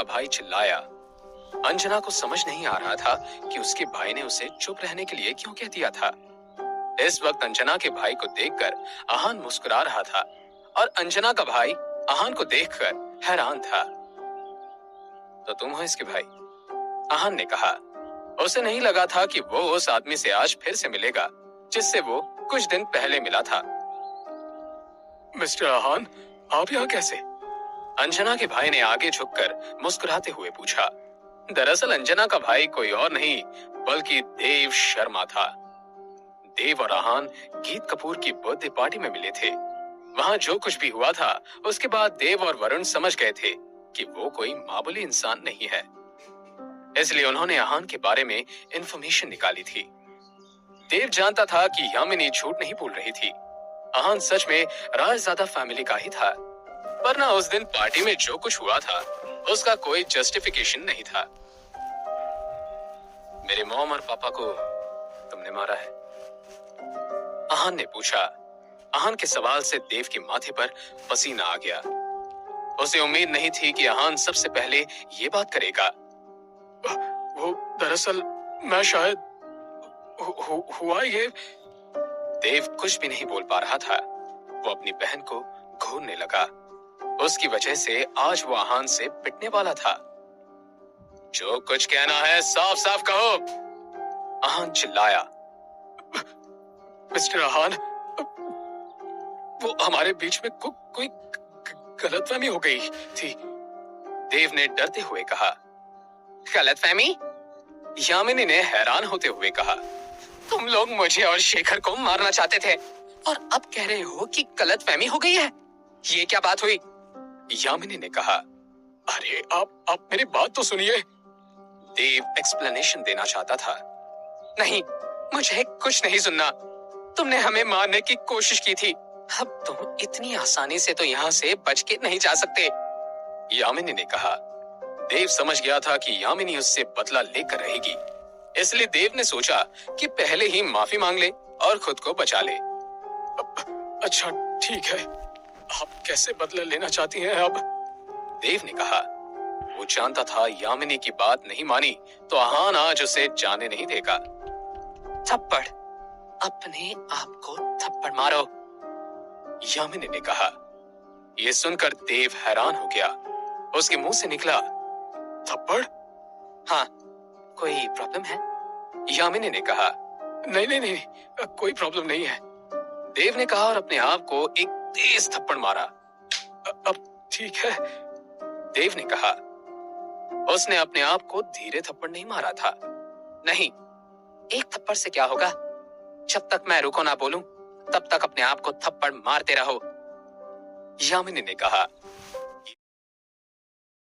का भाई चिल्लाया। अंजना को समझ नहीं आ रहा था कि उसके भाई ने उसे चुप रहने के लिए क्यों कह दिया था। इस वक्त अंजना के भाई को देखकर आहान मुस्कुरा रहा था और अंजना का भाई आहान को देखकर हैरान था। तो तुम हो इसके भाई? आहान ने कहा। उसे नहीं लगा था कि वो उस आदमी से आज फिर से मिलेगा जिससे वो कुछ दिन पहले मिला था। मिस्टर आहान, आप यहाँ कैसे? अंजना के भाई ने आगे झुककर मुस्कुराते हुए पूछा। दरअसल अंजना का भाई कोई और नहीं बल्कि देव शर्मा था। देव और आहान गीत कपूर की बर्थडे पार्टी में मिले थे। वहां जो कुछ भी हुआ था उसके बाद देव और वरुण समझ गए थे कि वो कोई मामूली इंसान नहीं है। इसलिए उन्होंने आहान के बारे में इंफॉर्मेशन निकाली थी। देव जानता था कि यामिनी झूठ नहीं बोल रही थी। आहान सच में राजजादा फैमिली का ही था, वरना उस दिन पार्टी में जो कुछ हुआ था उसका कोई जस्टिफिकेशन नहीं था। मेरे मॉम और पापा को तुमने मारा है? आहान ने पूछा। आहान के सवाल से देव के माथे पर पसीना आ गया। उसे उम्मीद नहीं थी कि आहान सबसे पहले ये बात करेगा। वो दरअसल मैं शायद हुआ ये। देव कुछ भी नहीं बोल पा रहा था। वो अपनी बहन को घूरने लगा। उसकी वजह से आज वो आहान से पिटने वाला था। जो कुछ कहना है साफ साफ कहो, आहान चिल्लाया। मिस्टर आहान, वो हमारे बीच में कोई गलतफहमी हो गई थी, देव ने डरते हुए कहा। गलतफहमी? यामिनी ने हैरान होते हुए कहा। तुम लोग मुझे और शेखर को मारना चाहते थे और अब कह रहे हो कि गलतफहमी हो गई है? ये क्या बात हुई? यामिनी ने कहा। अरे आप मेरी बात तो सुनिए। देव एक्सप्लेनेशन देना चाहता था। नहीं, मुझे कुछ नहीं सुनना। तुमने हमें मारने की कोशिश की थी। अब तुम इतनी आसानी से तो यहाँ से बच के नहीं जा सकते, यामिनी ने कहा। देव समझ गया था कि यामिनी उससे बदला लेकर रहेगी, इसलिए देव ने सोचा कि पहले ही माफी मांग ले और खुद को बचा ले। अच्छा ठीक है, आप कैसे बदला लेना चाहती हैं अब? देव ने कहा। वो जानता था यामिनी की बात नहीं मानी तो आहान आज उसे जाने नहीं देगा। थप्पड़, अपने आप को थप्पड़ मारो, यामिनी ने कहा। यह सुनकर देव हैरान हो गया। उसके मुंह से निकला, थप्पड़? हाँ, कोई प्रॉब्लम है? यामिनी ने कहा। नहीं, कोई प्रॉब्लम नहीं है, देव ने कहा और अपने आप को एक तेज थप्पड़ मारा। अब ठीक है, देव ने कहा। उसने अपने आप को धीरे थप्पड़ नहीं मारा था। नहीं, एक थप्पड़ से क्या होगा? जब तक मैं रुको ना बोलूं, तब तक अपने आप को थप्पड़ मारते रहो, यामिनी ने कहा।